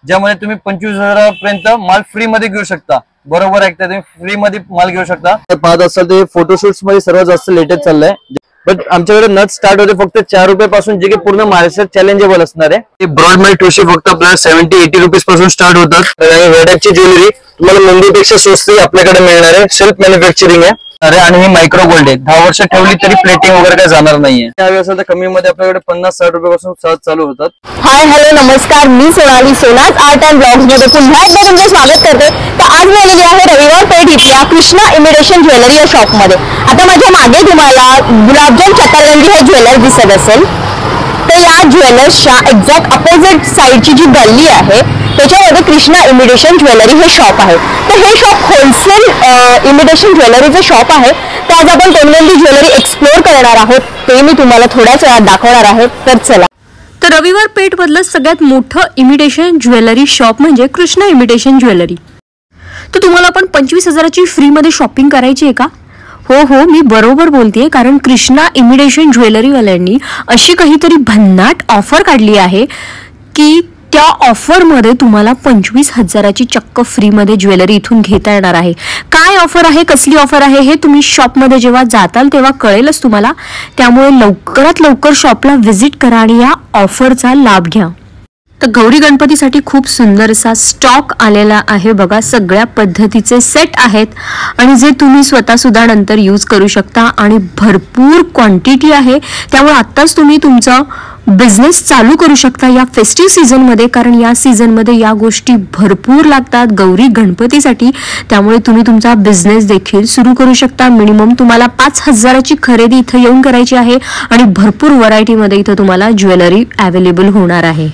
ज्यामध्ये तुम्ही 25,000 पर्यंत माल फ्री मध्ये घेऊ शकता। बरोबर ऐकता तुम्ही, फ्री मध्ये माल घेऊ शकता। पाहत असाल तर फोटोशूट्स मध्ये सर्वात जास्त लेटेस्ट चाललंय। बट आमच्याकडे नथ स्टार्ट होते फक्त 4 रुपयापासून, जे की पूर्ण महाराष्ट्रात चॅलेंजेबल असणार आहे। ब्रॉड मेल ठोशी फक्त आपल्याला 70-80 रुपीज पासून स्टार्ट होतात। या टाइपची ज्वेलरी तुम्हाला मुंबईपेक्षा स्वस्त आपल्याकडे मिळणार आहे। सेल्फ मॅन्युफॅक्चरिंग आहे आणि ही मायक्रो गोल्ड आहे। 10 वर्ष ठेवली तरी प्लेटिंग वगैरे काही जाणार नाहीये। त्यावेळी असेल तर कमी मध्ये आपल्याकडे 50-60 रुपयापासून सहज चालू होतात। हाय हॅलो नमस्कार, मी सोनाली सोनाज आर्ट अँड ब्लॉग्स मध्ये पुन्हा एकदा तुमचं स्वागत करते। तर आज मी आलेली आहे रविवार पेठ इथल्या कृष्णा इमिटेशन ज्वेलरी या शॉप मध्ये। आता माझ्या मागे तुम्हाला गुलाबजाम चक्करगंजी हे ज्वेलर दिसत असेल, तर या ज्वेलर्सच्या एक्झॅक्ट अपोजिट साइडची जी गल्ली आहे त्याच्यामध्ये कृष्णा इमिटेशन ज्वेलरी हे शॉप आहे। तर हे शॉप होलसेल इमिटेशन ज्वेलरीचं शॉप आहे। तर आज आपण कोणकोणती ज्वेलरी एक्सप्लोर करणार आहोत ते मी तुम्हाला थोड्याच वेळात दाखवणार आहे। तर चला। तर रविवार पेठ मधलं सगळ्यात मोठं इमिटेशन ज्वेलरी शॉप म्हणजे कृष्णा इमिटेशन ज्वेलरी। तर तुम्हाला पण 25,000ची फ्री मध्ये शॉपिंग करायची आहे का? हो मी बरोबर बोलतेय, कारण कृष्णा इमिटेशन ज्वेलरी वाल्यांनी अशी काहीतरी भन्नाट ऑफर काढली आहे की त्या ऑफर मध्ये तुम्हाला 25,000ची चक्क फ्री मध्ये ज्वेलरी इथून घेता येणार आहे। काय ऑफर आहे, कसली ऑफर आहे हे तुम्ही शॉप मध्ये जेव्हा जाताल तेव्हा कळेलच तुम्हाला। त्यामुळे लवकरात लवकर शॉपला व्हिजिट करा आणि या ऑफरचा लाभ घ्या। तर गौरी गणपतीसाठी खूप सुंदर असा स्टॉक आलेला आहे बघा। सगळ्या पद्धतीचे सेट आहेत आणि जे तुम्ही स्वतः सुद्धा नंतर यूज करू शकता आणि भरपूर क्वांटिटी आहे। त्यामुळे आत्ताच तुम्ही तुमचा बिझनेस चालू करू शकता या फेस्टिव्ह सीझन मध्ये, कारण या सीझन मध्ये या गोष्टी भरपूर लागतात गौरी गणपतीसाठी। त्यामुळे तुम्ही तुमचा बिझनेस देखील सुरू करू शकता। मिनिमम तुम्हाला 5,000ची खरेदी इथं येऊन करायची आहे आणि भरपूर व्हरायटी मध्ये इथं तुम्हाला ज्वेलरी अवेलेबल होणार आहे।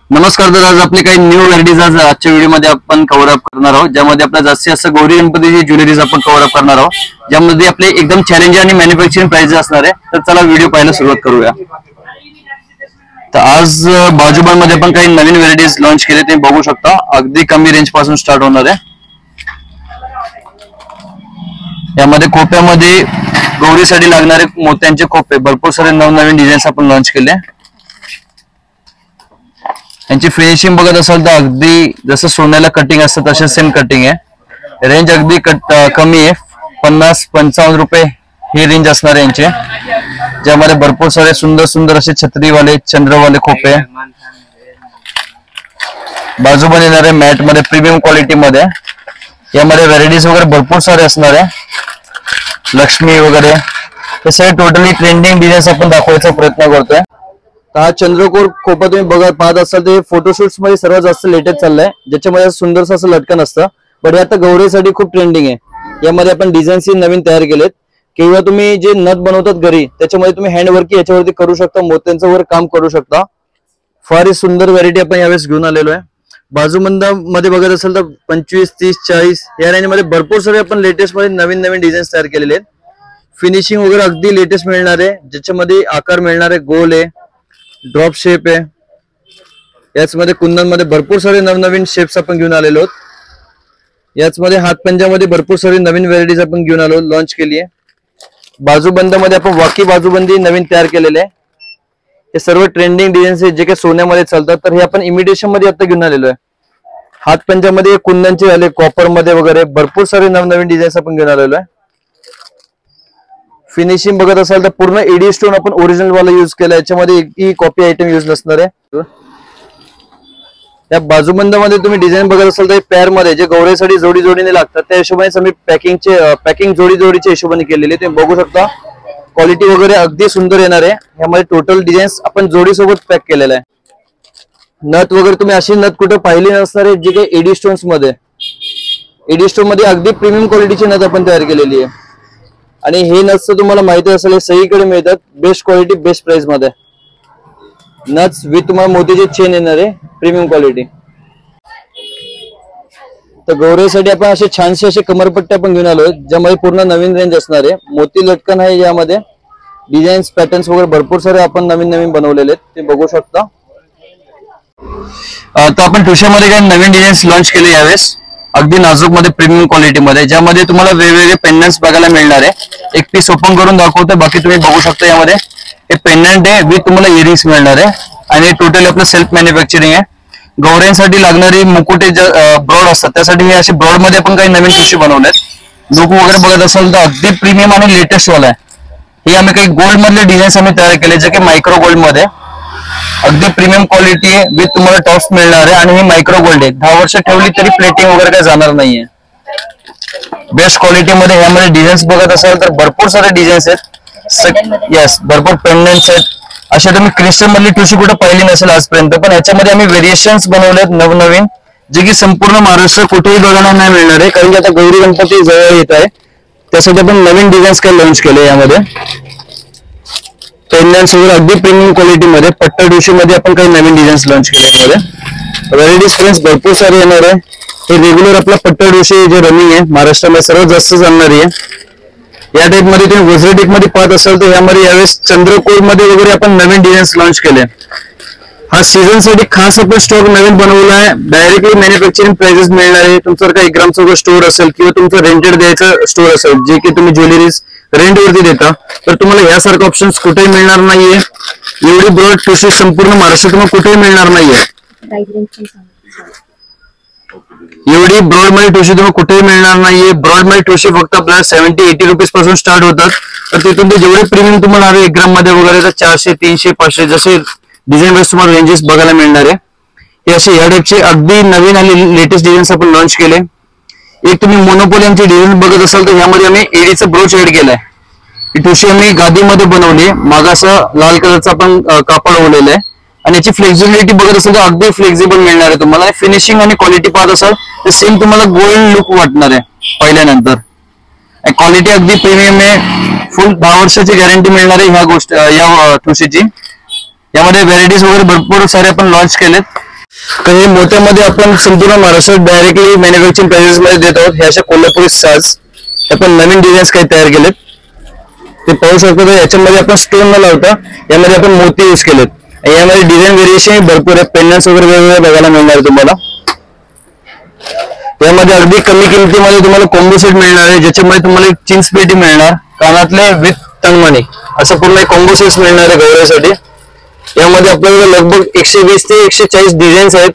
नमस्कार, तर आज आपली काही न्यू व्हरायटीज आज आजच्या व्हिडिओमध्ये आपण कव्हर अप करणार आहोत, ज्यामध्ये आपल्याला जास्तीत जास्त गौरी गणपतीची ज्वेलरीज आपण कव्हर अप करणार आहोत, ज्यामध्ये आपले एकदम चॅलेंजिंग आणि मॅन्युफॅक्चरिंग प्राइसेस असणार आहे। तर चला व्हिडिओ पाहायला सुरुवात करूया। तर आज बाजूबंद मध्ये आपण काही नवीन व्हरायटीज लॉन्च केले, ते बघू शकता। अगदी कमी रेंज पासून स्टार्ट होणार आहे। यामध्ये खोप्यामध्ये गौरीसाठी लागणारे मोत्यांचे खोपे भरपूर सारे नवनवीन डिझाईन्स आपण लॉन्च केले। यांची फिनिशिंग बघत असाल तर अगदी जसं सोन्याला कटिंग असतं तसे सेम कटिंग आहे। रेंज अगदी कमी आहे, 50-55 रुपये ही रेंज असणार आहे यांचे, ज्यामध्ये भरपूर सारे सुंदर सुंदर असे छत्रीवाले चंद्रवाले खोपे, बाजूबंद येणारे मॅट मध्ये प्रीमियम क्वालिटी मध्ये। यामध्ये व्हरायटीज वगैरे भरपूर सारे असणार आहे। लक्ष्मी वगैरे हे सगळे टोटली ट्रेंडिंग डिझाईन्स आपण दाखवायचा प्रयत्न करतोय। हा चंद्रकोर खोपा तुम्ही पाहत असाल तर फोटोशूट्स मध्ये सर्वात जास्त लेटेस्ट चाललंय, ज्याच्यामध्ये सुंदरसं असं लटकन असतं। पण हे आता गौरीसाठी खूप ट्रेंडिंग आहे। यामध्ये आपण डिझाईन्स नवीन तयार केलेत, किंवा तुम्ही जे नथ बनवतात घरी त्याच्यामध्ये तुम्ही हँडवर्क याच्यावरती करू शकता, मोत्यांचं वर काम करू शकता। फार सुंदर व्हरायटी आपण यावेळेस घेऊन आलेलो आहे। बाजूबंद मध्ये बघत असाल तर 25, 30, 40 या रेंज मध्ये भरपूर सारे आपण लेटेस्ट मध्ये नवीन नवीन डिझाईन्स तयार केलेले आहेत। फिनिशिंग वगैरे अगदी लेटेस्ट मिळणार आहे, ज्याच्यामध्ये आकार मिळणार आहे, गोल आहे, ड्रॉप शेप आहे। याच मध्ये कुंदन मध्ये भरपूर सारे नवनवीन शेप्स आपण घेऊन आलेलो आहोत। याच मध्ये हातपंजामध्ये भरपूर सारी नवीन व्हरायटीज आपण घेऊन आलो, लॉन्च केली आहे। बाजूबंद मध्ये आपण वाकी बाजूबंदी नवीन तयार केलेले आहे। हे सर्व ट्रेंडिंग डिझाईन्स आहेत जे काही सोन्यामध्ये चालतात, तर हे आपण इमिटेशन मध्ये आता घेऊन आलेलो आहे। हातपंजामध्ये कुंदनचे झाले, कॉपर मध्ये वगैरे भरपूर सारे नवनवीन डिझाईन्स आपण घेऊन आलेलो आहे। फिनिशिंग बघत असाल तर पूर्ण एडी स्टोन आपण ओरिजिनल वाला यूज केला, याच्यामध्ये एकही कॉपी आयटम यूज नसणार आहे। या बाजूबंदामध्ये तुम्ही डिझाईन बघत असाल तर पेअर मध्ये जे गौरीसाठी जोडी जोडीने लागतात त्या हिशोबाने आम्ही पॅकिंग जोडी जोडीच्या हिशोबाने केलेली, तुम्ही बघू शकता। क्वालिटी वगैरे अगदी सुंदर येणार आहे। यामध्ये टोटल डिझाईन्स आपण जोडी सोबत पॅक केलेला आहे। नथ वगैरे तुम्ही अशी नथ कुठे पाहिली नसणार आहे, जे काही एडी स्टोन्स मध्ये, एडी स्टोन मध्ये अगदी प्रीमियम क्वालिटीची नथ आपण तयार केलेली आहे। आणि हे नथ्स तुम्हाला माहिती असेल हे सगळीकडे मिळतात, बेस्ट क्वालिटी बेस्ट प्राइस मध्ये। नथ्स विथ तुम्हाला मोतीचे चेन येणार आहे, प्रीमियम क्वालिटी। तर गौरीसाठी आपण असे छानसे असे कमरपट्टे आपण घेऊन आलोय, ज्यामध्ये पूर्ण नवीन रेंज असणार आहे। मोती लटकन आहे, यामध्ये डिझाईन्स पॅटर्न्स वगैरे भरपूर सारे आपण नवीन नवीन बनवलेले आहेत, ते बघू शकता। तर आपण ठुश्यामध्ये काही नवीन डिझाईन्स लॉन्च केले यावेळेस, अगदी नाजूक मध्ये प्रीमियम क्वालिटी मध्ये, ज्यामध्ये तुम्हाला वेगवेगळे पेंडंट्स बघायला मिळणार आहे। एक पीस ओपन करून दाखवतो, बाकी तुम्ही बघू शकता। यामध्ये हे पेंडंट आहे विथ तुम्हाला इयरिंग्स मिळणार आहे आणि टोटली आपलं सेल्फ मॅन्युफॅक्चरिंग आहे. गौऱ्यांसाठी लागणारी मुकुटे ब्रॉड असतात त्यासाठी हे असे ब्रॉड मध्ये आपण काही नवीन ठुशी बनवलेत. लुक वगैरे बघत असाल तर अगदी प्रीमियम आणि लेटेस्ट वाला आहे. हे आम्ही काही गोल्ड मधले डिझाईन्स आम्ही तयार केले जे की मायक्रो गोल्ड मध्ये अगदी प्रीमियम क्वालिटी आहे विथ तुम्हाला टॉप्स मिळणार आहे आणि ही मायक्रो गोल्ड आहे. 10 वर्ष ठेवली तरी प्लेटिंग वगैरे काही जाणार नाहीये. बेस्ट क्वालिटी मध्ये ह्यामध्ये डिझाईन्स बघत असाल तर भरपूर सारे डिझाईन्स आहेत. येस भरपूर पेंडंट्स आहेत. अशा तुम्ही क्रिस्टल मधली ठुशी कुठे पाहिली नसेल आजपर्यंत पण याच्यामध्ये आम्ही व्हेरिएशन्स बनवलेत नवनवीन जे की संपूर्ण महाराष्ट्र कुठेही बघायला नाही मिळणार आहे कारण की आता गौरी गणपती जवळ येत आहे त्यासाठी आपण नवीन डिझाईन्स काही लॉन्च केले. यामध्ये पेंडंट्स वगैरे अगदी प्रीमियम क्वालिटी मध्ये पट्टा ठुशी मध्ये आपण काही नवीन डिझाईन्स लॉन्च केले. यामध्ये व्हरायटीज फ्रेंड्स भरपूर सारे येणार आहे. हे रेग्युलर आपला पट्टा ठुशी जे रनिंग आहे महाराष्ट्रामध्ये सर्वात जास्त चालणारी आहे. या टाइप मध्ये तुम्ही गुजराटिक मध्ये पाहत असाल तर यामध्ये यावेळेस चंद्रकोर मध्ये वगैरे आपण नवीन डिझाईन्स लॉन्च केले. हा सीझन साठी खास आपण स्टॉक नवीन बनवला आहे. डायरेक्टली मॅन्युफॅक्चरिंग प्राइसेस मिळणार आहे. तुमचं काही ग्रामचं वगैरे स्टोअर असेल किंवा तुमचं रेंटेड द्यायचं स्टोअर असेल जे की तुम्ही ज्वेलरीज रेंट वरती देता तर तुम्हाला यासारखे ऑप्शन्स कुठेही मिळणार नाहीये. एवढी ब्रॉड ठुशी संपूर्ण महाराष्ट्रात तुम्हाला कुठेही मिळणार नाहीये. एवढी ब्रॉड मध्ये ठुशी तुम्हाला कुठेही मिळणार नाहीये. ब्रॉड मध्ये ठुशी फक्त आपल्याला 70-80 रुपीज पासून स्टार्ट होतात. तर तिथून ते जेवढे प्रीमियम तुम्हाला हवे 1 ग्राम मध्ये वगैरे तर 400, 300, 500 जसे डिझाईन वाईज तुम्हाला रेंजेस बघायला मिळणार आहे. हे असे या टाइपचे अगदी नवीन आणि लेटेस्ट डिझाईन्स आपण लॉन्च केले. एक तुम्ही मोनोपोलियमचे डिझाईन बघत असाल तर यामध्ये आम्ही एडीचं ब्रोच ऍड केलाय. ही ठुशी आम्ही गादीमध्ये बनवली. मागं असं लाल कलरचं आपण कापड ओढलेलं आहे आणि याची फ्लेक्झिबिलिटी बघत असाल तर अगदी फ्लेक्झिबल मिळणार आहे तुम्हाला. फिनिशिंग आणि क्वालिटी पाहत असाल तर सेम तुम्हाला गोल्ड लुक वाटणार आहे पाहिल्यानंतर. क्वालिटी अगदी प्रीमियम आहे. फुल 10 वर्षाची गॅरंटी मिळणार आहे ह्या गोष्ट या ठुशीची. यामध्ये व्हरायटीज वगैरे भरपूर सारे आपण लॉन्च केलेत. तर हे मोत्यामध्ये आपण संपूर्ण महाराष्ट्रात डायरेक्टली मॅन्युफॅक्चरिंग प्राइसेस मध्ये देत आहोत. हे अशा कोल्हापुरी साज आपण नवीन डिझाईन्स काही तयार केलेत ते पाहू शकतो. तर याच्यामध्ये आपण स्टोन न लावता यामध्ये आपण मोती यूज केलेत. यामध्ये डिझाईन व्हेरिएशन भरपूर आहे. पेंडंट्स वगैरे वेगवेगळे बघायला मिळणार तुम्हाला. यामध्ये अगदी कमी किमतीमध्ये तुम्हाला कॉम्बो सेट मिळणार आहे ज्याच्यामध्ये तुम्हाला एक चिंच पेटी मिळणार कानातले विथ तणमणी असं पूर्ण एक कॉम्बो सेट मिळणार आहे गौऱ्यासाठी. यामध्ये आपल्याला लगभग 120 ते 140 डिझाईन्स आहेत.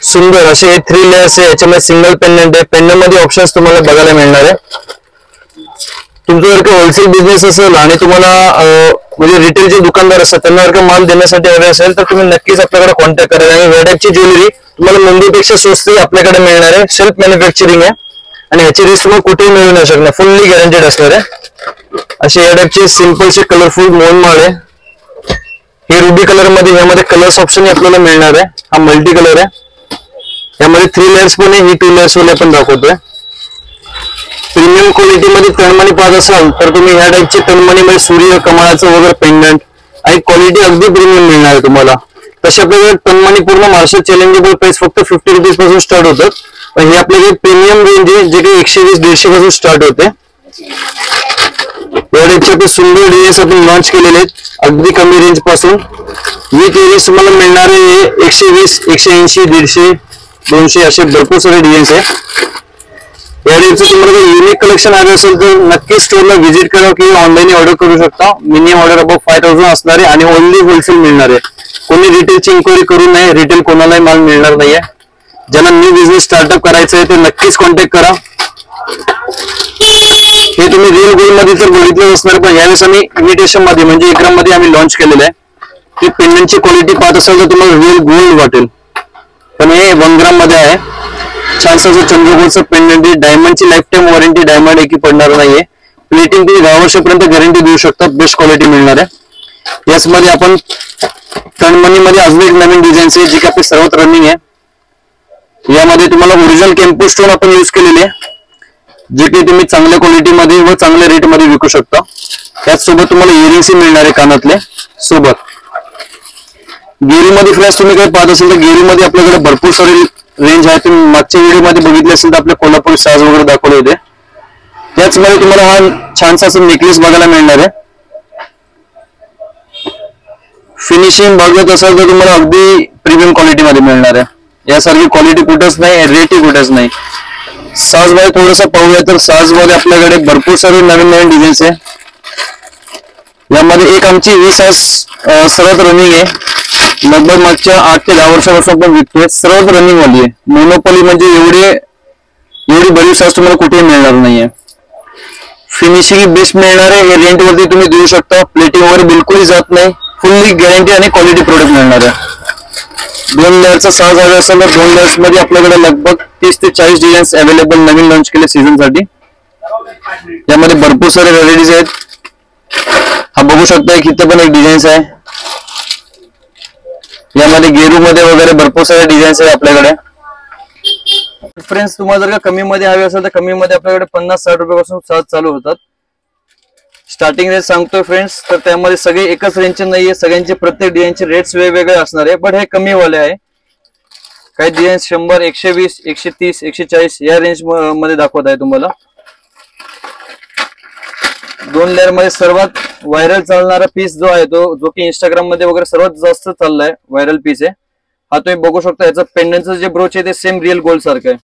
सुंदर असे 3 लेयर्स आहे. याच्यामध्ये सिंगल पेंडंट आहे. पेंडंट मध्ये ऑप्शन्स तुम्हाला बघायला मिळणार आहे. तुमचं जर का होलसेल बिझनेस असेल आणि तुम्हाला म्हणजे रिटेलचे दुकानदार असतात त्यांना जर का माल देण्यासाठी हवे असेल तर तुम्ही नक्कीच आपल्याकडे कॉन्टॅक्ट करा. आणि या टाइपची ज्वेलरी तुम्हाला मुंबईपेक्षा स्वस्त आपल्याकडे मिळणार आहे. सेल्फ मॅन्युफॅक्चरिंग आहे आणि ह्याची रिस्क तुम्हाला कुठेही मिळू नाही शकणार. फुल्ली गॅरंटेड असणार आहे. असे या टाइपचे सिम्पलचे कलरफुल मोनमाळ आहे. हे रुबी कलर मध्ये यामध्ये कलर्स ऑप्शन आपल्याला मिळणार आहे. हा मल्टी कलर आहे. यामध्ये 3 लेयर्स पण आहे. ही 2 लेयर्स वाले आपण दाखवतोय. प्रीमियम क्वालिटी मध्ये तणमणी पाहत असाल तर तुम्ही ह्या टाइपचे तणमणीमध्ये सूर्य कमळाचं वगैरे पेंडंट आणि क्वालिटी अगदी प्रीमियम मिळणार आहे तुम्हाला. तशा प्रकारे तणमणी पूर्ण महाराष्ट्र चॅलेंजेबल प्राइस फक्त 50 रुपीज पासून स्टार्ट होतं. पण हे आपल्याकडे प्रीमियम रेंज आहे जे काही 120-150 पासून स्टार्ट होते. या टाइपचे सुंदर डिझाईन्स आपण लॉन्च केलेले आहेत अगदी कमी रेंज पासून. विथ इयरिंग्स तुम्हाला मिळणार आहे 120, 180, 150, 200 असे भरपूर सारे डिझाईन्स आहे. या टाइपचं तुम्हाला युनिक कलेक्शन हवे असेल तर नक्की स्टोरला व्हिजिट करा किंवा ऑनलाईन ऑर्डर करू शकता. मिनिमम ऑर्डर अबाव 5000 असणार आहे आणि ओनली होलसेल मिळणार आहे. कोणी रिटेलची इन्क्वायरी करू नये. रिटेल कोणालाही माल मिळणार नाहीये. ज्यांना न्यू बिझनेस स्टार्टअप करायचं आहे ते नक्कीच कॉन्टॅक्ट करा. हे तुम्ही रिअल गोल्ड मध्ये तर बघितलं असणार पण यावेळेस आम्ही इमिटेशन मध्ये म्हणजे 1 ग्राम मध्ये आम्ही लॉन्च केलेलं आहे. ही पेंडंटची क्वालिटी पाहत असाल तर तुम्हाला रिअल गोल्ड वाटेल पण हे 1 ग्राम मध्ये आहे. छान असं चंद्रकोरचं पेंडंट आहे. डायमंडची लाईफ टाइम वॉरंटी डायमंड एकी पडणार नाहीये. प्लेटिंग तुम्ही 10 वर्षापर्यंत गॅरंटी देऊ शकता. बेस्ट क्वालिटी मिळणार आहे. याचमध्ये आपण तणमणी मध्ये अजून एक नवीन डिझाईन्स आहे जी की आपली सर्वात रनिंग आहे. यामध्ये तुम्हाला ओरिजिनल केम्पो स्टोन आपण यूज केलेले आहे जे की तुम्ही चांगल्या क्वालिटी मध्ये व चांगल्या रेट मध्ये विकू शकता. त्याचसोबत तुम्हाला इयरिंग्स मिळणार आहे कानातले सोबत. गेरीमध्ये फ्रेंड्स तुम्ही काही पाहत असेल तर गेरीमध्ये आपल्याकडे भरपूर सारे रेंज आहे. तुम्ही मागच्या व्हिडिओ मध्ये बघितले असेल तर आपल्या कोल्हापुरी साज वगैरे दाखवले होते. त्याचमध्ये तुम्हाला हा छानसा असं नेकलेस बघायला मिळणार आहे. फिनिशिंग बघत असाल तर तुम्हाला अगदी प्रीमियम क्वालिटी मध्ये मिळणार आहे. यासारखी क्वालिटी कुठेच नाही. रेटही कुठेच नाही. साज मध्ये थोडंसं पाहूया तर साज मध्ये आपल्याकडे भरपूर सारे नवीन नवीन डिझाईन्स आहे. यामध्ये एक आमची 20 सर्वात रनिंग आहे, लगभग मागच्या 8 ते 10 वर्षापासून आपण विकतोय, सर्वात रनिंग वाली आहे. मोनोपोली म्हणजे एवढी बरीच साज तुम्हाला कुठेही मिळणार नाहीये. फिनिशिंग बेस्ट मिळणार आहे. हे रेंट वरती तुम्ही देऊ शकता, प्लेटिंग वगैरे बिलकुलही जात नाही, फुल्ली गॅरंटी आणि क्वालिटी प्रोडक्ट मिळणार आहे. 2 लेअरचा साज हवा असेल तर 2 लेअर्स मध्ये आपल्याकडे लगभग 30 ते 40 डिझाईन्स अवेलेबल नवीन लॉन्च केले सीझन साठी. यामध्ये भरपूर सारे व्हरायटीज आहेत. हा बघू शकता की इथं पण एक डिझाईन्स आहे. यामध्ये गेरू मध्ये वगैरे भरपूर सारे डिझाईन्स आहेत आपल्याकडे. फ्रेंड्स, तुम्हाला जर का कमी मध्ये हवे असेल तर कमी मध्ये आपल्याकडे 50-60 रुपयापासून साज चालू होतात. स्टार्टिंग रेट सांगतोय फ्रेंड्स, तर त्यामध्ये सगळे एकच रेंजचे नाहीये, सगळ्यांचे प्रत्येक डिझाईनचे रेट्स वेगवेगळे असणार आहे. बट हे कमी वाले आहे. काही डिझाईन 100, 120, 130, 140 या रेंज मध्ये दाखवत आहे तुम्हाला. 2 लेअर मध्ये सर्वात व्हायरल चालणारा पीस जो आहे जो की इंस्टाग्राम मध्ये वगैरे सर्वात जास्त चाललाय व्हायरल पीस आहे हा. तुम्ही बघू शकता याचं पेंडंटचं जे ब्रोच आहे ते सेम रिअल गोल्ड सारखं आहे.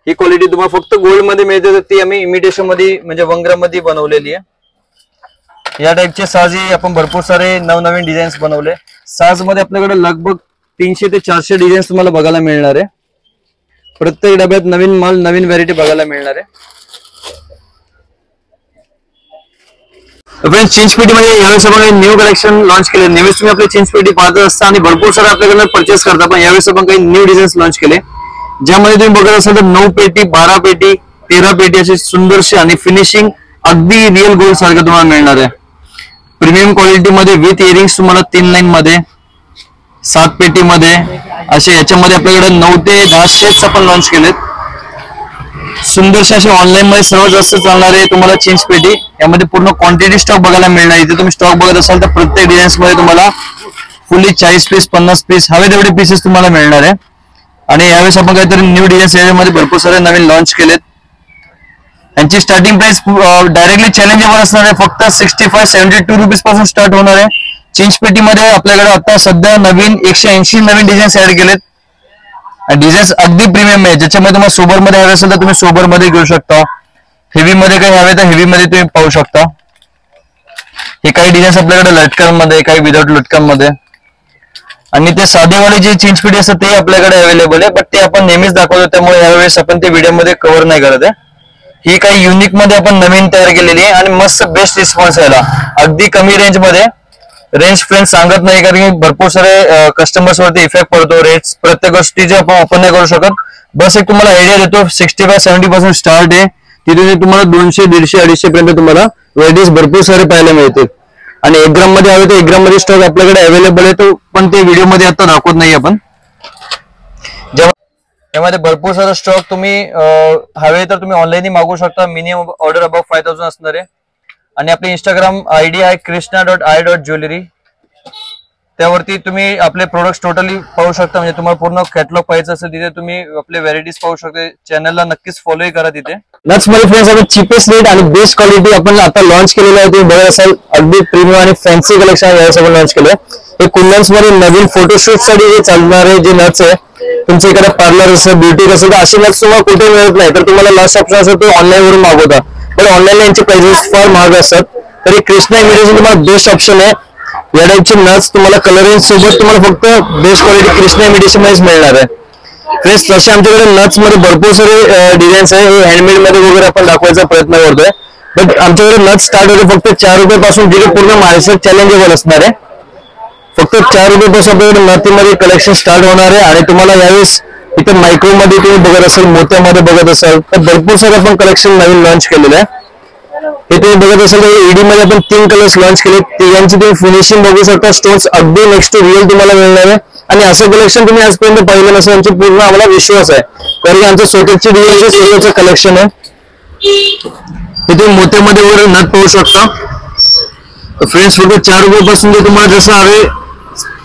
ही क्वालिटी तुम्हाला फक्त गोल्ड मध्ये मिळते, तर ती आम्ही इमिटेशन मध्ये म्हणजे वंगरा मध्ये बनवलेली आहे. या टाइपचे साजही आपण भरपूर सारे नवनवीन डिझाईन्स बनवले. साज मध्ये आपल्याकडे लगभग 300 ते 400 डिझाईन्स तुम्हाला बघायला मिळणार आहे. प्रत्येक डब्यात नवीन माल, नवीन व्हरायटी बघायला मिळणार आहे. फ्रेंड्स, चेंज पेटी मध्ये यावेळेस आपण न्यू कलेक्शन लॉन्च केले. नेहमीच तुम्ही आपले चेंज पेटी पाहत असता आणि भरपूर सारे आपल्याकडे परचेस करता, पण यावेळेस आपण काही न्यू डिझाईन्स लॉन्च केले, ज्यामध्ये तुम्ही बघत असाल तर 9 पेटी, 12 पेटी, 13 पेटी अशी सुंदरशी आणि फिनिशिंग अगदी रिअल गोल्ड सारखं तुम्हाला मिळणार आहे. प्रीमियम क्वालिटी मध्ये विथ इयरिंग्स तुम्हाला 3 लाईन मध्ये, 7 पेटी मध्ये असे याच्यामध्ये आपल्याकडे 9 ते 10 सेट्स आपण लॉन्च केलेत. सुंदरसे असे ऑनलाईन मध्ये सर्वात जास्त चालणारे तुम्हाला चेंज पेटी. यामध्ये पूर्ण क्वांटिटी स्टॉक बघायला मिळणार. इथे तुम्ही स्टॉक बघत असाल तर प्रत्येक डिझाईन्स मध्ये तुम्हाला फुल्ली 40 पीस, 50 पीस हवे तेवढे पीसेस तुम्हाला मिळणार आहे. आणि यावेळेस आपण काहीतरी न्यू डिझाईन्स याच्यामध्ये भरपूर सारे नवीन लॉन्च केलेत. यांची स्टार्टिंग प्राइस डायरेक्टली चॅलेंजेबल असणार आहे. फक्त 65-72 रुपीज पासून स्टार्ट होणार आहे. चेंज पेटीमध्ये आपल्याकडे आता सध्या नवीन 180 नवीन डिझाईन्स ऍड केलेत. डिझाईन्स अगदी प्रीमियम आहे, ज्याच्यामध्ये तुम्हाला सोबर मध्ये हवे असेल तर तुम्ही सोबर मध्ये घेऊ शकता. हेवी मध्ये काही हवे तर हेवी मध्ये तुम्ही पाहू शकता. हे काही डिझाईन्स आपल्याकडे लटकन मध्ये, काही विदाउट लटकन मध्ये, आणि ते साधेवाले जे चेंज पेटी असतात ते आपल्याकडे अवेलेबल आहे. बट ते आपण नेहमीच दाखवतो, त्यामुळे यावेळेस आपण ते व्हिडिओ मध्ये कव्हर नाही करत आहे. ही काही युनिक मध्ये आपण नवीन तयार केलेली आहे आणि मस्त बेस्ट रिस्पॉन्स यायला. अगदी कमी रेंज मध्ये, रेंज फ्रेंड्स सांगत नाही कारण की भरपूर सारे कस्टमर्स वरती इफेक्ट पडतो. रेट्स प्रत्येक गोष्टीचे आपण ओपन नाही करू शकत. बस एक तुम्हाला आयडिया देतो. 65-70 स्टार्ट आहे. तिथे तुम्हाला 200, 150, 250 पर्यंत तुम्हाला व्हरायटीज भरपूर सारे पाहायला मिळतील. आणि 1 ग्राम मध्ये हवे तर 1 ग्राम मध्ये स्टॉक आपल्याकडे अवेलेबल आहे, तो पण ते व्हिडिओ मध्ये आता दाखवत नाही आपण. यामध्ये भरपूर सारा स्टॉक तुम्ही हवे तर तुम्ही ऑनलाईन मागवू शकता. मिनिमम ऑर्डर अबाव 5000 असणार आहे. आणि आपली इंस्टाग्राम आयडी आहे krishna.i.jewelry. त्यावरती तुम्ही आपले प्रोडक्ट्स टोटली पाहू शकता. म्हणजे तुम्हाला पूर्ण कॅटलॉग पाहायचं असेल तिथे तुम्ही आपले व्हरायटीज पाहू शकता. चॅनलला नक्कीच फॉलो करा तिथे. नट्स मध्ये फ्रेंड्स आपण चीपेस्ट रेट आणि बेस्ट क्वालिटी आपण आता लॉन्च केलेलं आहे. तुम्ही बघत असाल अगदी प्रीमियम आणि फॅन्सी कलेक्शन यावेळेस आपण लॉन्च केलं. हे कुंदन्स मध्ये नवीन फोटोशूट साठी जे चालणारे जे नट्स आहे, तुमच्या इकडे पार्लर असेल, ब्युटी असेल तर असे नट्स तुम्हाला कुठे मिळत नाही, तर तुम्हाला लास्ट ऑप्शन असेल तो ऑनलाईन वरून मागवता. पण ऑनलाईन यांचे प्राइसेस फार महाग असतात. तर हे कृष्णा इमिटेशन तुम्हाला बेस्ट ऑप्शन आहे. या टाइपचे नट्स तुम्हाला कलरिंग सोबत तुम्हाला फक्त बेस्ट क्वालिटी कृष्णा इमिटेशन मध्येच मिळणार आहे. फ्रेंड्स, तसे आमच्याकडे नट्स मध्ये भरपूर सारे डिझाईन्स आहे. हे हँडमेड मध्ये वगैरे आपण दाखवायचा प्रयत्न करतोय. बट आमच्याकडे नट्स स्टार्ट होते फक्त 4 रुपयापासून, जे पूर्ण महाराष्ट्रात चॅलेंजेबल असणार आहे. फक्त 4 रुपयापासून आपल्याकडे नथीमध्ये कलेक्शन स्टार्ट होणार आहे. आणि तुम्हाला यावेळेस इथे मायक्रो मध्ये तुम्ही बघत असाल, मोत्यामध्ये बघत असाल तर भरपूर सारे आपण कलेक्शन नवीन लॉन्च केलेलं आहे. हे तुम्ही बघत असाल तर ईडी मध्ये आपण 3 कलर्स लॉन्च केले. यांची तुम्ही फिनिशिंग बघू शकता. स्टोन्स अगदी नेक्स्ट टू रिअल तुम्हाला मिळणार आहे. आणि असं कलेक्शन तुम्ही आजपर्यंत पाहिलं नसेल, यांची पूर्ण आम्हाला विश्वास आहे, कारण की आमचं स्वतःची डिझाईनचं स्वतःचं कलेक्शन आहे. हे तुम्ही मोत्यामध्ये वगैरे नथ पाहू शकता. फ्रेंड्स, फक्त 4 रुपयापासून जे तुम्हाला जसं हवे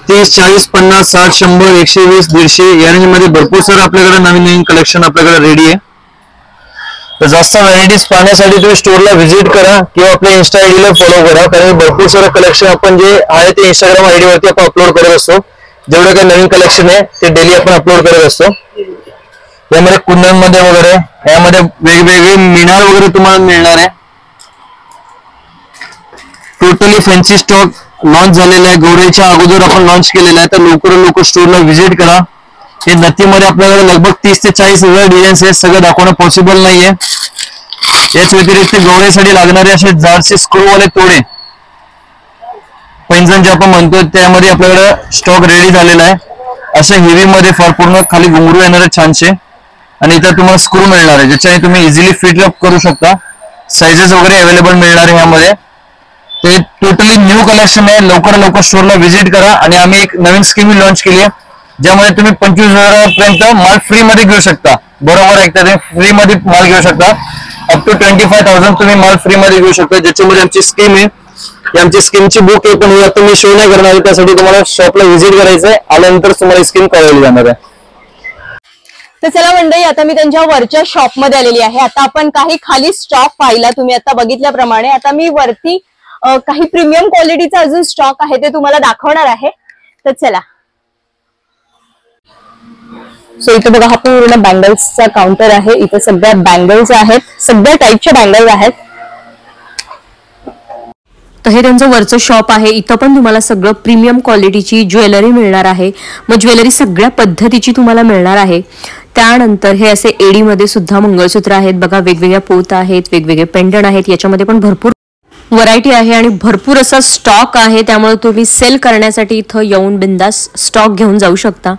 30, 40, 50, 60, 100, 120, 150 या रेंज मध्ये भरपूर सारं आपल्याकडे नवीन नवीन कलेक्शन आपल्याकडे रेडी आहे. तर जास्त व्हरायटीज पाहण्यासाठी तुम्ही स्टोरला व्हिजिट करा किंवा आपल्या इन्स्टा आयडीला फॉलो करा, कारण भरपूर सारं कलेक्शन आपण जे आहे ते इंस्टाग्राम आयडी वरती आपण अपलोड करत असतो. जेवढं काही नवीन कलेक्शन आहे ते डेली आपण अपलोड करत असतो. यामध्ये कुंदन मध्ये वगैरे यामध्ये वेगवेगळे मिनार वगैरे तुम्हाला मिळणार आहे. टोटली फॅन्सी स्टॉक लॉन्च झालेला आहे. गौराईच्या अगोदर आपण लॉन्च केलेला आहे, तर लवकर स्टोअरला व्हिजिट करा. हे नथीमध्ये आपल्याकडे लगभग 30 ते 40 हजार डिझाईन्स आहेत. सगळं दाखवणं पॉसिबल नाहीये. याच व्यतिरिक्त गौराईसाठी लागणारे असे जाडसे स्क्रूवाले तोडे, पैंजण जे आपण म्हणतो, त्यामध्ये आपल्याकडे स्टॉक रेडी झालेला आहे. अशा हेवी मध्ये फार पूर्ण खाली घुंगरू येणार आहे छानसे, आणि इथं तुम्हाला स्क्रू मिळणार आहे ज्याच्याने तुम्ही इझिली फिट अप करू शकता. साइजेस वगैरे अवेलेबल मिळणार आहे यामध्ये. ते टोटली न्यू कलेक्शन आहे. लवकर स्टोअरला व्हिजिट करा. आणि आम्ही एक नवीन स्कीम लॉन्च केली आहे, ज्यामध्ये तुम्ही 25,000 माल फ्री मध्ये घेऊ शकता. बरोबर ऐकता, तुम्ही फ्री मध्ये माल घेऊ शकता. अप टू 25,000 तुम्ही माल फ्री मध्ये घेऊ शकता. ज्याच्यामध्ये आमची स्कीम आहे. आमची स्कीमची बुक आहे, पण ही आता मी शो नाही करणार आहे. त्यासाठी तुम्हाला शॉपला व्हिजिट करायचं आहे. आल्यानंतर तुम्हाला स्कीम कळवली जाणार आहे. तर चला मंडळी, आता मी त्यांच्या वरच्या शॉप मध्ये आलेली आहे. आता आपण काही खाली स्टॉक पाहिला, तुम्ही आता बघितल्याप्रमाणे. आता मी वरती काही प्रीमियम क्वालिटीचा अजून स्टॉक आहे ते तुम्हाला दाखवणार आहे. तर चला. सो इथे बघा, हा पूर्ण बँगल्सचा काउंटर आहे. इथे सगळ्या बँगल्स आहेत, सगळ्या टाईपच्या बँगल्स आहेत. तर हे त्यांचं वरचं शॉप आहे. इथं पण तुम्हाला सगळं प्रीमियम क्वालिटीची ज्वेलरी मिळणार आहे. मग ज्वेलरी सगळ्या पद्धतीची तुम्हाला मिळणार आहे. त्यानंतर हे असे एडीमध्ये सुद्धा मंगळसूत्र आहेत बघा, वेगवेगळ्या पोत आहेत, वेगवेगळे पेंडंट आहेत. याच्यामध्ये पण भरपूर व्हरायटी आहे आणि भरपूर असा स्टॉक आहे. त्यामुळे तुम्ही सेल करण्यासाठी इथं येऊन बिंदास स्टॉक घेऊन जाऊ शकता.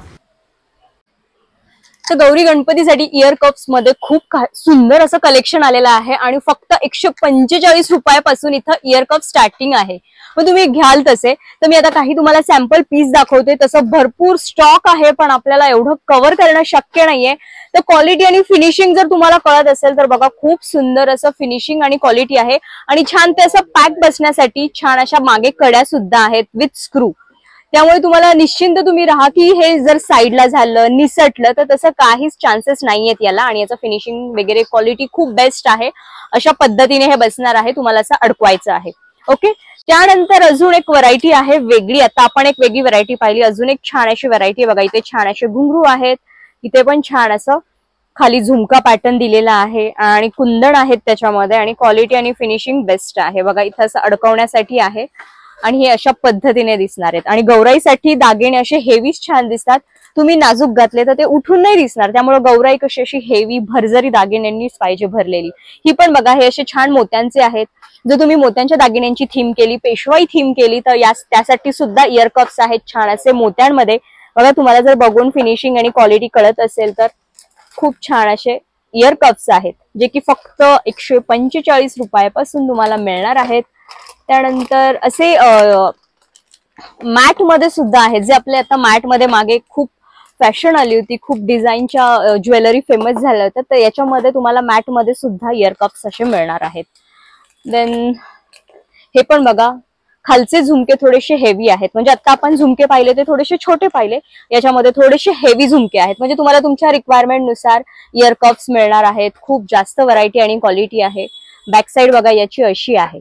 तर गौरी गणपतीसाठी इयर कप्स मध्ये खूप सुंदर असं कलेक्शन आलेलं आहे. आणि फक्त 145 रुपयापासून इथं इयर कप स्टार्टिंग आहे. मग तुम्ही घ्याल तसे. तर मी आता काही तुम्हाला सॅम्पल पीस दाखवते. तसं भरपूर स्टॉक आहे, पण आपल्याला एवढं कव्हर करणं शक्य नाहीये. तर क्वालिटी आणि फिनिशिंग जर तुम्हाला कळत असेल तर बघा, खूप सुंदर असं फिनिशिंग आणि क्वालिटी आहे. आणि छान ते असं पॅक बसण्यासाठी छान अशा मागे कड्या सुद्धा आहेत विथ स्क्रू. त्यामुळे तुम्हाला निश्चिंत तुम्ही राहा की हे जर साईडला झालं, निसटलं, तर तसं काहीच चान्सेस नाहीयेत याला. आणि याचं फिनिशिंग वगैरे क्वालिटी खूप बेस्ट आहे. अशा पद्धतीने हे बसणार आहे. तुम्हाला असं अडकवायचं आहे. ओके. त्यानंतर अजून एक व्हरायटी आहे वेगळी. आता आपण एक वेगळी व्हरायटी पाहिली. अजून एक छान अशी व्हरायटी बघा. इथे छान असे घुंगरू आहेत. इथे पण छान असं खाली झुमका पॅटर्न दिलेला आहे आणि कुंदन आहेत त्याच्यामध्ये. आणि क्वालिटी आणि फिनिशिंग बेस्ट आहे बघा. इथं असं अडकवण्यासाठी आहे आणि हे अशा पद्धतीने दिसणार आहेत. आणि गौराईसाठी दागिने असे हेवीच छान दिसतात. तुम्ही नाजूक घातले तर ते उठून नाही दिसणार. त्यामुळे गौराई कशी अशी हेवी भरजरी दागिन्यांनीच पाहिजे भरलेली. ही पण बघा, हे असे छान मोत्यांचे आहेत. जर तुम्ही मोत्यांच्या दागिन्यांची थीम केली, पेशवाई थीम केली, तर त्यासाठी सुद्धा इयर कप्स आहेत छान असे मोत्यांमध्ये बघा. तुम्हाला जर बघून फिनिशिंग आणि क्वालिटी कळत असेल तर खूप छान असे इयर कप्स आहेत, जे की फक्त 145 रुपयापासून तुम्हाला मिळणार आहेत. त्यानंतर असे मॅट मध्ये सुद्धा आहेत, जे आपले आता मॅट मध्ये मागे खूप फॅशन आली होती, खूप डिझाईनच्या ज्वेलरी फेमस झाल्या होत्या. तर याच्यामध्ये तुम्हाला मॅट मध्ये सुद्धा इयर कप्स असे मिळणार आहेत. देन हे पण बघा, खालचे झुमके थोडेसे हेवी आहेत. म्हणजे आता आपण झुमके पाहिले ते थोडेसे छोटे पाहिले, याच्यामध्ये थोडेसे हेवी झुमके आहेत. म्हणजे तुम्हाला तुमच्या रिक्वायरमेंट नुसार इयर कप्स मिळणार आहेत. खूप जास्त व्हरायटी आणि क्वालिटी आहे. बॅक साइड बघा याची अशी आहे.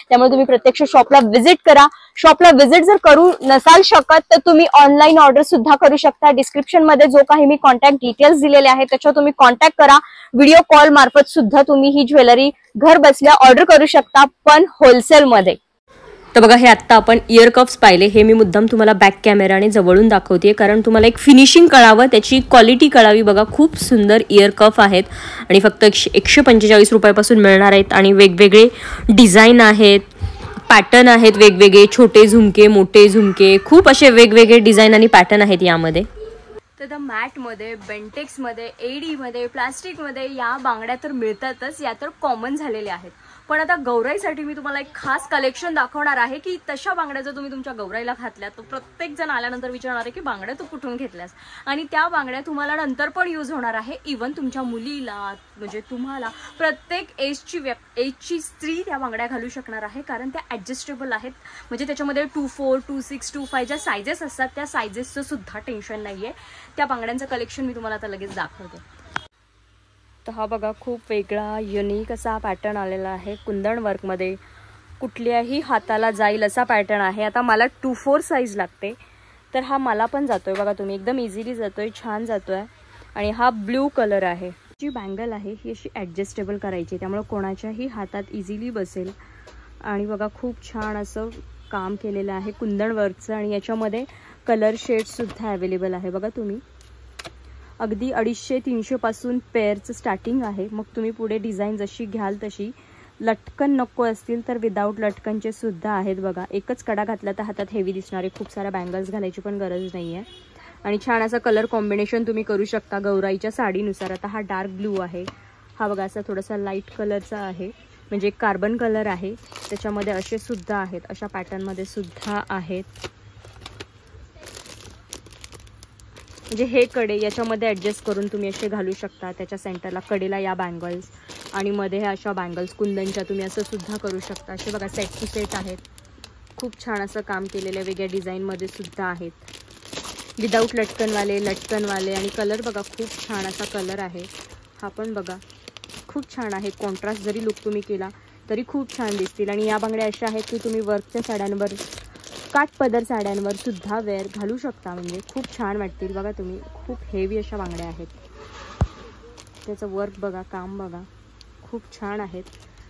त्यामुळे तुम्ही प्रत्यक्ष शॉपला व्हिजिट करा. शॉपला व्हिजिट जर करू नसाल शकत तर तुम्ही ऑनलाईन ऑर्डर सुद्धा करू शकता. डिस्क्रिप्शन मध्ये जो काही मी कॉन्टॅक्ट डिटेल्स दिलेले आहेत त्याच्यावर तुम्ही कॉन्टॅक्ट करा. व्हिडिओ कॉल मार्फत सुद्धा तुम्ही ही ज्वेलरी घर बसल्या ऑर्डर करू शकता, पण होलसेल मध्ये. तर बघा, हे आत्ता आपण इयर कप्स पाहिले. हे मी मुद्दाम तुम्हाला बॅक कॅमेराने जवळून दाखवते, कारण तुम्हाला एक फिनिशिंग कळावं, त्याची क्वालिटी कळावी. बघा, खूप सुंदर इयर कप आहेत आणि फक्त 145 रुपयापासून मिळणार आहेत. आणि वेगवेगळे डिझाईन आहेत, पॅटर्न आहेत, वेगवेगळे छोटे झुमके, मोठे झुमके, खूप असे वेगवेगळे डिझाईन आणि पॅटर्न आहेत यामध्ये. तर द मॅटमध्ये, बेंटेक्समध्ये, एडीमध्ये, प्लास्टिकमध्ये या बांगड्या तर मिळतातच, या तर कॉमन झालेल्या आहेत. पण आता गौराईसाठी मी तुम्हाला एक खास कलेक्शन दाखवणार आहे की तशा बांगड्या जर तुम्ही तुमच्या गौराईला घातल्या तर प्रत्येक जण आल्यानंतर विचारणार आहे की बांगड्या तू कुठून घेतल्यास. आणि त्या बांगड्या तुम्हाला नंतर पण यूज होणार आहे. इव्हन तुमच्या मुलीला, म्हणजे तुम्हाला प्रत्येक एजची स्त्री त्या बांगड्या घालू शकणार आहे, कारण त्या ॲडजस्टेबल आहेत. म्हणजे त्याच्यामध्ये 24, 26, 25 ज्या सायझेस असतात त्या सायझेसचं सुद्धा टेन्शन नाही आहे. त्या बांगड्यांचं कलेक्शन मी तुम्हाला आता लगेच दाखवते. तर हा बघा, खूप वेगळा युनिक असा पॅटर्न आलेला आहे. कुंदन वर्कमध्ये कुठल्याही हाताला जाईल असा पॅटर्न आहे. आता मला 24 साईज लागते, तर हा मला पण जातोय बघा. तुम्ही एकदम इझिली जातोय, छान जातोय. आणि हा ब्ल्यू कलर आहे. जी बँगल आहे ही अशी ॲडजस्टेबल करायची, त्यामुळे कोणाच्याही हातात इझिली बसेल आणि बघा खूप छान असं काम केलेलं आहे कुंदन वर्कचं आणि याच्यामध्ये कलर शेड्ससुद्धा अवेलेबल आहे बघा तुम्ही. अगदी 250-300 पासून पेअरचं स्टार्टिंग आहे. मग तुम्ही पुढे डिझाईन जशी घ्याल तशी. लटकन नको असतील तर विदाऊट लटकनचे सुद्धा आहेत बघा. एकच कडा घातला तर हातात हेवी दिसणारे खूप साऱ्या बँगल्स घालायची पण गरज नाही आहे. आणि छान असा कलर कॉम्बिनेशन तुम्ही करू शकता गौराईच्या साडीनुसार. आता हा डार्क ब्लू आहे, हा बघा असा थोडासा लाईट कलरचा आहे, म्हणजे कार्बन कलर आहे. त्याच्यामध्ये असे सुद्धा आहेत, अशा पॅटर्नमध्ये सुद्धा आहेत. म्हणजे हे कडे याच्यामध्ये ॲडजस्ट करून तुम्ही असे घालू शकता. त्याच्या सेंटरला कडेला या बँगल्स आणि मध्ये ह्या अशा बँगल्स कुंदनच्या तुम्ही असं सुद्धा करू शकता. असे बघा सेट टू सेट आहेत. खूप छान असं काम केलेलं वेगळ्या डिझाईनमध्ये सुद्धा आहेत. विदाऊट लटकनवाले आणि कलर बघा खूप छान असा कलर आहे. हा पण बघा खूप छान आहे. कॉन्ट्रास्ट जरी लुक तुम्ही केला तरी खूप छान दिसतील. आणि या बांगड्या अशा आहेत की तुम्ही वर्कच्या साड्यांवर, काठपदर साड्यांवर सुद्धा वेअर घालू शकता. म्हणजे खूप छान वाटतील बघा तुम्ही. खूप हेवी अशा बांगड्या आहेत. त्याचं वर्क बघा, काम बघा, खूप छान आहेत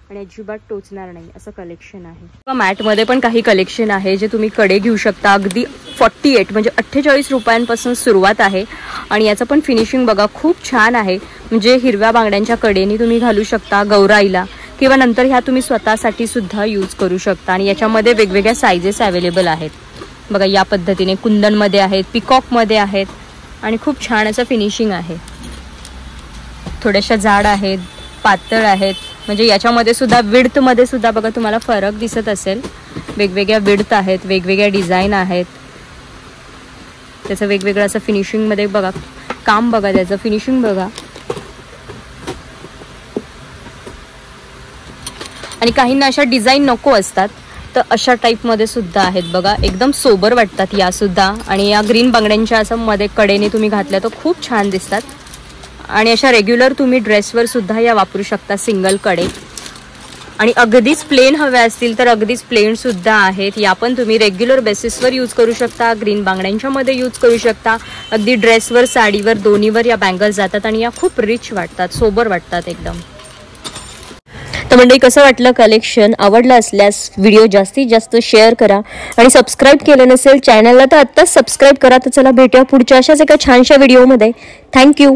आणि अजिबात टोचणार नाही असं कलेक्शन आहे. मॅटमध्ये पण काही कलेक्शन आहे जे तुम्ही कडे घेऊ शकता. अगदी 48 म्हणजे 48 रुपयांपासून सुरुवात आहे. आणि याचं पण फिनिशिंग बघा खूप छान आहे. म्हणजे हिरव्या बांगड्यांच्या कडेनी तुम्ही घालू शकता गौराईला, किंवा नंतर ह्या तुम्ही स्वतःसाठी सुद्धा यूज करू शकता. आणि याच्यामध्ये वेगवेगळ्या सायझेस अवेलेबल आहेत बघा. या पद्धतीने कुंदनमध्ये आहेत, पिकॉकमध्ये आहेत आणि खूप छान असं फिनिशिंग आहे. थोड्याशा जाड आहेत, पातळ आहेत. म्हणजे याच्यामध्ये सुद्धा विड्थमध्ये सुद्धा बघा तुम्हाला फरक दिसत असेल. वेगवेगळ्या विड्थ आहेत, वेगवेगळ्या डिझाईन आहेत. त्याचं वेगवेगळं असं फिनिशिंगमध्ये बघा, काम बघा, त्याचं फिनिशिंग बघा. आणि काहींना अशा डिझाईन नको असतात तर अशा टाईपमध्ये सुद्धा आहेत बघा. एकदम सोबर वाटतात या सुद्धा. आणि या ग्रीन बांगड्यांच्या असं मध्ये कडेने तुम्ही घातल्या तर खूप छान दिसतात. आणि अशा रेग्युलर तुम्ही ड्रेसवर सुद्धा या वापरू शकता सिंगल कडे. आणि अगदीच प्लेन हव्या असतील तर अगदीच प्लेन सुद्धा आहेत. या पण तुम्ही रेग्युलर बेसिसवर यूज करू शकता. ग्रीन बांगड्यांच्या मध्ये यूज करू शकता. अगदी ड्रेसवर, साडीवर, दोन्हीवर या बँगल्स जातात आणि या खूप रिच वाटतात, सोबर वाटतात एकदम. तर मंडळी कसं वाटलं कलेक्शन? आवडलं असल्यास व्हिडिओ जास्तीत जास्त शेअर करा. आणि सबस्क्राईब केलं नसेल चॅनलला तर आत्ताच सबस्क्राईब करा. तर चला भेटूया पुढच्या अशाच एका छानशा व्हिडिओमध्ये. थँक्यू.